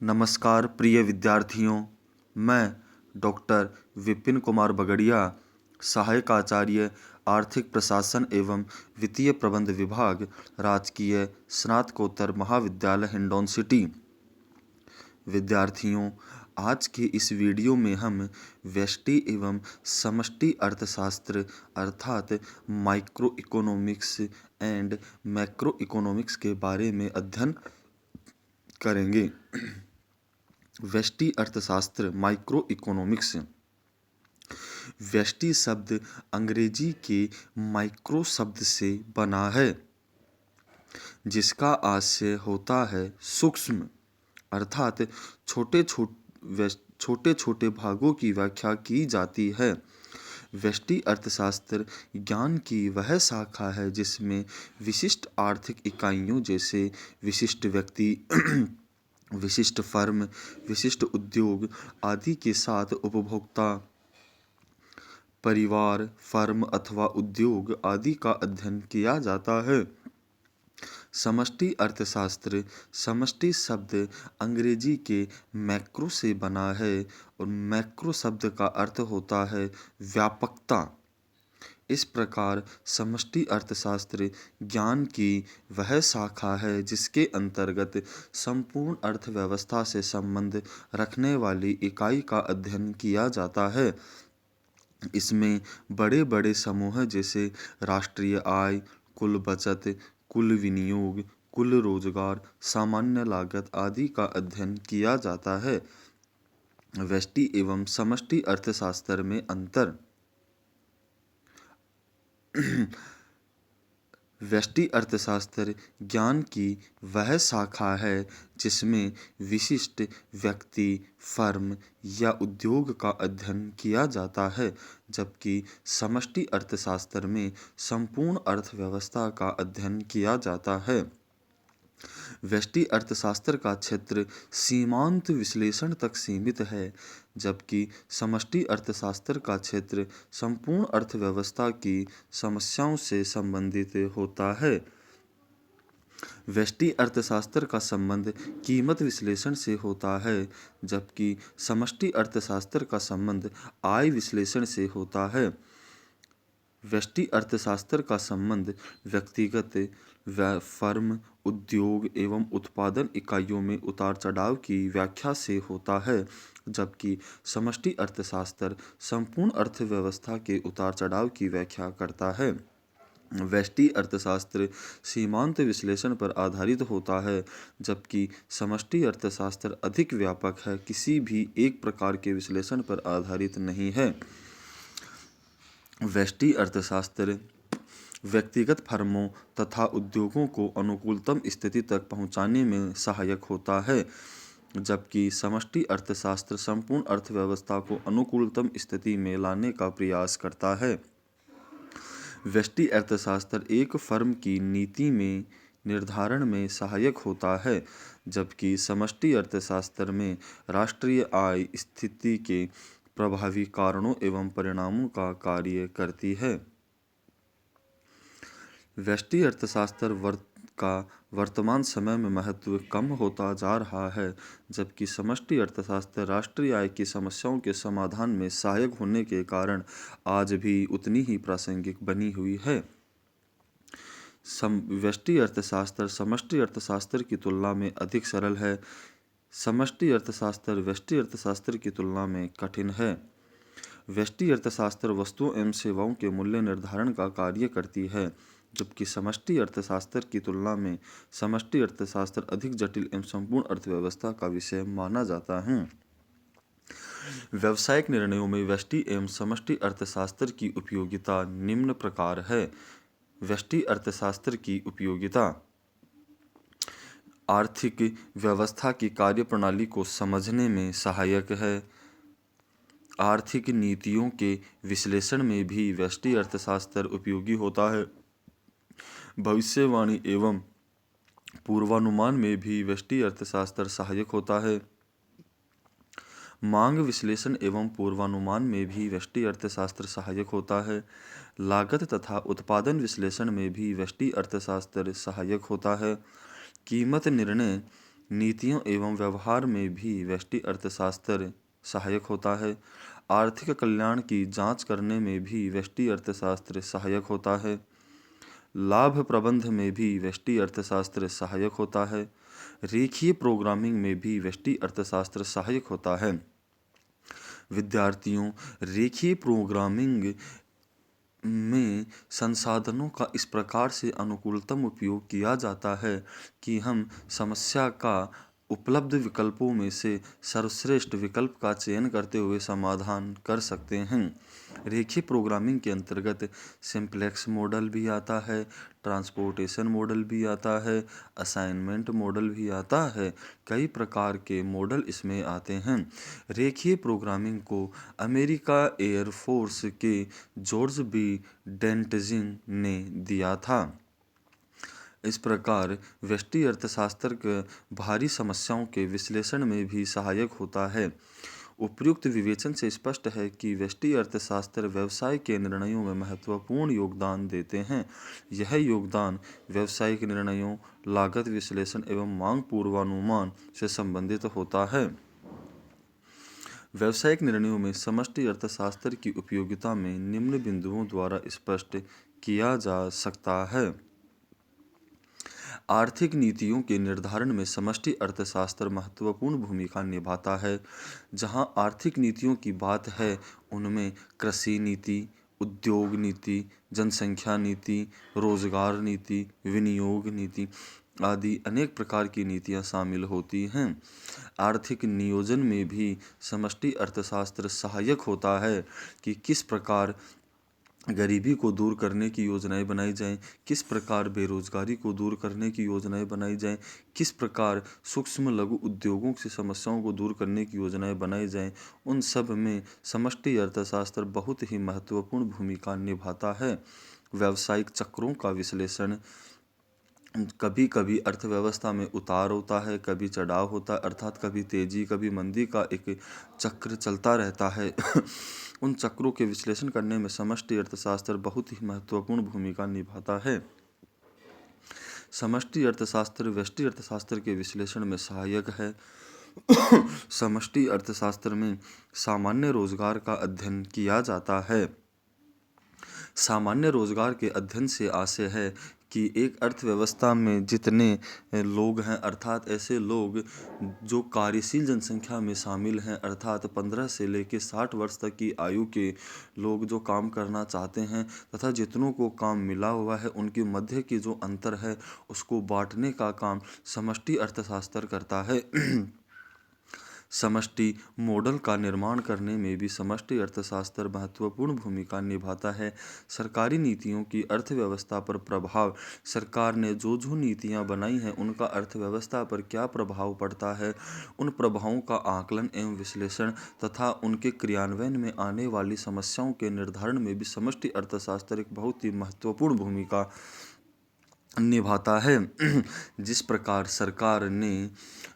नमस्कार प्रिय विद्यार्थियों, मैं डॉक्टर विपिन कुमार बगड़िया, सहायक आचार्य आर्थिक प्रशासन एवं वित्तीय प्रबंध विभाग, राजकीय स्नातकोत्तर महाविद्यालय हिंडौन सिटी। विद्यार्थियों, आज के इस वीडियो में हम व्यष्टि एवं समष्टि अर्थशास्त्र अर्थात micro economics and macro economics के बारे में अध्ययन करेंगे। व्यष्टि अर्थशास्त्र माइक्रो इकोनॉमिक्स। व्यष्टि शब्द अंग्रेजी के माइक्रो शब्द से बना है, जिसका आशय होता है सूक्ष्म, अर्थात छोटे छोटे भागों की व्याख्या की जाती है। व्यष्टि अर्थशास्त्र ज्ञान की वह शाखा है जिसमें विशिष्ट आर्थिक इकाइयों जैसे विशिष्ट व्यक्ति, विशिष्ट फर्म, विशिष्ट उद्योग आदि के साथ उपभोक्ता, परिवार, फर्म अथवा उद्योग आदि का अध्ययन किया जाता है। समष्टि अर्थशास्त्र। समष्टि शब्द अंग्रेजी के मैक्रो से बना है और मैक्रो शब्द का अर्थ होता है व्यापकता। इस प्रकार समष्टि अर्थशास्त्र ज्ञान की वह शाखा है जिसके अंतर्गत संपूर्ण अर्थव्यवस्था से संबंध रखने वाली इकाई का अध्ययन किया जाता है। इसमें बड़े बड़े समूह जैसे राष्ट्रीय आय, कुल बचत, कुल विनियोग, कुल रोजगार, सामान्य लागत आदि का अध्ययन किया जाता है। व्यष्टि एवं समष्टि अर्थशास्त्र में अंतर। व्यष्टि अर्थशास्त्र ज्ञान की वह शाखा है जिसमें विशिष्ट व्यक्ति, फर्म या उद्योग का अध्ययन किया जाता है, जबकि समष्टि अर्थशास्त्र में संपूर्ण अर्थव्यवस्था का अध्ययन किया जाता है। व्यष्टि अर्थशास्त्र का क्षेत्र सीमांत विश्लेषण तक सीमित है, जबकि समष्टि अर्थशास्त्र का क्षेत्र संपूर्ण अर्थव्यवस्था की समस्याओं से संबंधित होता है। व्यष्टि अर्थशास्त्र का संबंध कीमत विश्लेषण से होता है, जबकि समष्टि अर्थशास्त्र का संबंध आय विश्लेषण से होता है। व्यष्टि अर्थशास्त्र का संबंध व्यक्तिगत, फर्म, उद्योग एवं उत्पादन इकाइयों में उतार चढ़ाव की व्याख्या से होता है, जबकि समष्टि अर्थशास्त्र संपूर्ण अर्थव्यवस्था के उतार चढ़ाव की व्याख्या करता है। व्यष्टि अर्थशास्त्र सीमांत विश्लेषण पर आधारित होता है, जबकि समष्टि अर्थशास्त्र अधिक व्यापक है, किसी भी एक प्रकार के विश्लेषण पर आधारित नहीं है। व्यष्टि अर्थशास्त्र व्यक्तिगत फर्मों तथा उद्योगों को अनुकूलतम स्थिति तक पहुंचाने में सहायक होता है, जबकि समष्टि अर्थशास्त्र संपूर्ण अर्थव्यवस्था को अनुकूलतम स्थिति में लाने का प्रयास करता है। व्यष्टि अर्थशास्त्र एक फर्म की नीति में निर्धारण में सहायक होता है, जबकि समष्टि अर्थशास्त्र में राष्ट्रीय आय स्थिति के प्रभावी कारणों एवं परिणामों का कार्य करती है। व्यष्टि अर्थशास्त्र का वर्तमान समय में महत्व कम होता जा रहा है, जबकि समष्टि अर्थशास्त्र राष्ट्रीय आय की समस्याओं के समाधान में सहायक होने के कारण आज भी उतनी ही प्रासंगिक बनी हुई है। व्यष्टि अर्थशास्त्र समष्टि अर्थशास्त्र की तुलना में अधिक सरल है। समष्टि अर्थशास्त्र व्यष्टि अर्थशास्त्र की तुलना में कठिन है। व्यष्टि अर्थशास्त्र वस्तुओं एवं सेवाओं के मूल्य निर्धारण का कार्य करती है, जबकि समष्टि अर्थशास्त्र की तुलना में समष्टि अर्थशास्त्र अधिक जटिल एवं संपूर्ण अर्थव्यवस्था का विषय माना जाता है। व्यावसायिक निर्णयों में व्यष्टि एवं समष्टि अर्थशास्त्र की उपयोगिता निम्न प्रकार है। व्यष्टि अर्थशास्त्र की उपयोगिता आर्थिक व्यवस्था की कार्यप्रणाली को समझने में सहायक है। आर्थिक नीतियों के विश्लेषण में भी व्यष्टि अर्थशास्त्र उपयोगी होता है। भविष्यवाणी एवं पूर्वानुमान में भी व्यष्टि अर्थशास्त्र सहायक होता है। मांग विश्लेषण एवं पूर्वानुमान में भी व्यष्टि अर्थशास्त्र सहायक होता है। लागत तथा उत्पादन विश्लेषण में भी व्यष्टि अर्थशास्त्र सहायक होता है। कीमत निर्णय नीतियों एवं व्यवहार में भी व्यष्टि अर्थशास्त्र सहायक होता है। आर्थिक कल्याण की जांच करने में भी व्यष्टि अर्थशास्त्र सहायक होता है। लाभ प्रबंध में भी व्यष्टि अर्थशास्त्र सहायक होता है। रेखीय प्रोग्रामिंग में भी व्यष्टि अर्थशास्त्र सहायक होता है। विद्यार्थियों, रेखीय प्रोग्रामिंग में संसाधनों का इस प्रकार से अनुकूलतम उपयोग किया जाता है कि हम समस्या का उपलब्ध विकल्पों में से सर्वश्रेष्ठ विकल्प का चयन करते हुए समाधान कर सकते हैं। रेखीय प्रोग्रामिंग के अंतर्गत सिंप्लेक्स मॉडल भी आता है, ट्रांसपोर्टेशन मॉडल भी आता है, असाइनमेंट मॉडल भी आता है। कई प्रकार के मॉडल इसमें आते हैं। रेखीय प्रोग्रामिंग को अमेरिका एयर फोर्स के जॉर्ज बी डेंटजिंग ने दिया था। इस प्रकार व्यष्टि अर्थशास्त्र के भारी समस्याओं के विश्लेषण में भी सहायक होता है। उपयुक्त विवेचन से स्पष्ट है कि व्यष्टि अर्थशास्त्र व्यवसाय के निर्णयों में महत्वपूर्ण योगदान देते हैं। यह योगदान व्यावसायिक निर्णयों, लागत विश्लेषण एवं मांग पूर्वानुमान से संबंधित होता है। व्यावसायिक निर्णयों में समष्टि अर्थशास्त्र की उपयोगिता में निम्न बिंदुओं द्वारा स्पष्ट किया जा सकता है। आर्थिक नीतियों के निर्धारण में समष्टि अर्थशास्त्र महत्वपूर्ण भूमिका निभाता है। जहां आर्थिक नीतियों की बात है, उनमें कृषि नीति, उद्योग नीति, जनसंख्या नीति, रोजगार नीति, विनियोग नीति आदि अनेक प्रकार की नीतियां शामिल होती हैं। आर्थिक नियोजन में भी समष्टि अर्थशास्त्र सहायक होता है कि किस प्रकार गरीबी को दूर करने की योजनाएं बनाई जाएं, किस प्रकार बेरोजगारी को दूर करने की योजनाएं बनाई जाएं, किस प्रकार सूक्ष्म लघु उद्योगों से समस्याओं को दूर करने की योजनाएं बनाई जाएं। उन सब में समष्टि अर्थशास्त्र बहुत ही महत्वपूर्ण भूमिका निभाता है। व्यावसायिक चक्रों का विश्लेषण, कभी कभी अर्थव्यवस्था में उतार होता है, कभी चढ़ाव होता है, अर्थात कभी तेजी कभी मंदी का एक चक्र चलता रहता है। उन चक्रों के विश्लेषण करने में समष्टि अर्थशास्त्र बहुत ही महत्वपूर्ण भूमिका निभाता है। समष्टि अर्थशास्त्र व्यष्टि अर्थशास्त्र के विश्लेषण में सहायक है। समष्टि अर्थशास्त्र में सामान्य रोजगार का अध्ययन किया जाता है। सामान्य रोजगार के अध्ययन से आशय है कि एक अर्थव्यवस्था में जितने लोग हैं, अर्थात ऐसे लोग जो कार्यशील जनसंख्या में शामिल हैं, अर्थात 15 से लेकर 60 वर्ष तक की आयु के लोग जो काम करना चाहते हैं तथा जितनों को काम मिला हुआ है, उनके मध्य की जो अंतर है उसको बांटने का काम समष्टि अर्थशास्त्र करता है। समष्टि मॉडल का निर्माण करने में भी समष्टि अर्थशास्त्र महत्वपूर्ण भूमिका निभाता है। सरकारी नीतियों की अर्थव्यवस्था पर प्रभाव, सरकार ने जो जो नीतियां बनाई हैं उनका अर्थव्यवस्था पर क्या प्रभाव पड़ता है, उन प्रभावों का आकलन एवं विश्लेषण तथा उनके क्रियान्वयन में आने वाली समस्याओं के निर्धारण में भी समष्टि अर्थशास्त्र एक बहुत ही महत्वपूर्ण भूमिका निभाता है। जिस प्रकार सरकार ने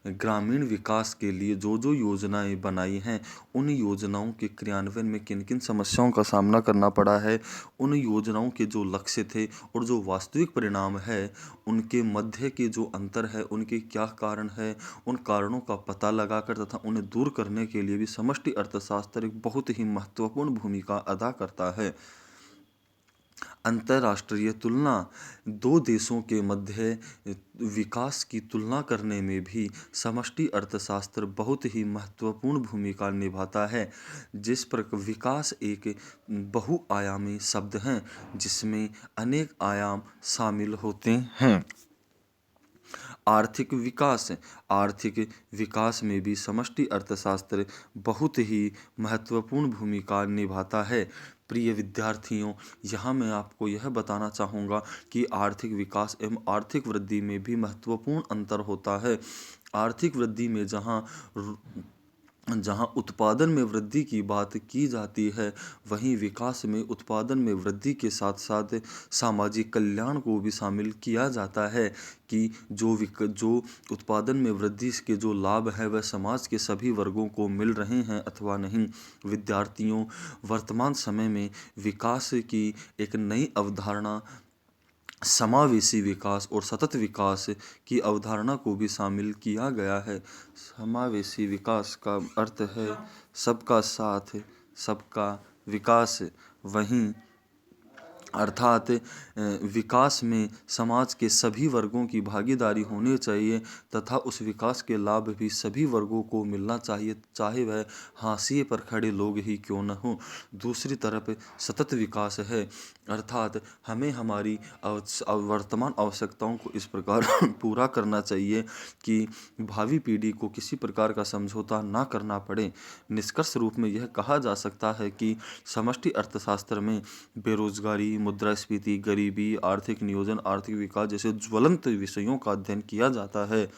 ग्रामीण विकास के लिए जो जो योजनाएं बनाई हैं, उन योजनाओं के क्रियान्वयन में किन किन समस्याओं का सामना करना पड़ा है, उन योजनाओं के जो लक्ष्य थे और जो वास्तविक परिणाम है, उनके मध्य के जो अंतर है, उनके क्या कारण है, उन कारणों का पता लगाकर तथा उन्हें दूर करने के लिए भी समष्टि अर्थशास्त्र एक बहुत ही महत्वपूर्ण भूमिका अदा करता है। अंतर्राष्ट्रीय तुलना, दो देशों के मध्य विकास की तुलना करने में भी समष्टि अर्थशास्त्र बहुत ही महत्वपूर्ण भूमिका निभाता है। जिस पर विकास एक बहुआयामी शब्द है जिसमें अनेक आयाम शामिल होते हैं। आर्थिक विकास, आर्थिक विकास में भी समष्टि अर्थशास्त्र बहुत ही महत्वपूर्ण भूमिका निभाता है। प्रिय विद्यार्थियों, यहाँ मैं आपको यह बताना चाहूँगा कि आर्थिक विकास एवं आर्थिक वृद्धि में भी महत्वपूर्ण अंतर होता है। आर्थिक वृद्धि में जहाँ उत्पादन में वृद्धि की बात की जाती है, वहीं विकास में उत्पादन में वृद्धि के साथ साथ सामाजिक कल्याण को भी शामिल किया जाता है कि जो उत्पादन में वृद्धि के जो लाभ हैं वह समाज के सभी वर्गों को मिल रहे हैं अथवा नहीं। विद्यार्थियों, वर्तमान समय में विकास की एक नई अवधारणा समावेशी विकास और सतत विकास की अवधारणा को भी शामिल किया गया है। समावेशी विकास का अर्थ है सबका साथ, सबका विकास। वहीं अर्थात विकास में समाज के सभी वर्गों की भागीदारी होनी चाहिए तथा उस विकास के लाभ भी सभी वर्गों को मिलना चाहिए, चाहे वह हाशिए पर खड़े लोग ही क्यों न हों। दूसरी तरफ सतत विकास है, अर्थात हमें हमारी वर्तमान आवश्यकताओं को इस प्रकार पूरा करना चाहिए कि भावी पीढ़ी को किसी प्रकार का समझौता ना करना पड़े। निष्कर्ष रूप में यह कहा जा सकता है कि समष्टि अर्थशास्त्र में बेरोजगारी, मुद्रास्फीति, गरीबी, आर्थिक नियोजन, आर्थिक विकास जैसे ज्वलंत विषयों का अध्ययन किया जाता है।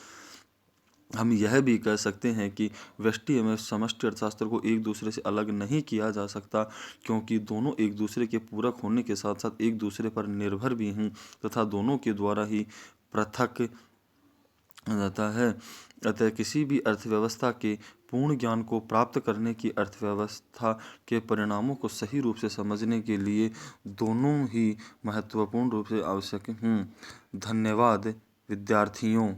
हम यह भी कह सकते हैं कि व्यष्टि एवं समष्टि अर्थशास्त्र को एक दूसरे से अलग नहीं किया जा सकता, क्योंकि दोनों एक दूसरे के पूरक होने के साथ साथ एक दूसरे पर निर्भर भी हैं तथा दोनों के द्वारा ही पृथक जाता है। अतः किसी भी अर्थव्यवस्था के पूर्ण ज्ञान को प्राप्त करने की अर्थव्यवस्था के परिणामों को सही रूप से समझने के लिए दोनों ही महत्वपूर्ण रूप से आवश्यक हैं। धन्यवाद विद्यार्थियों।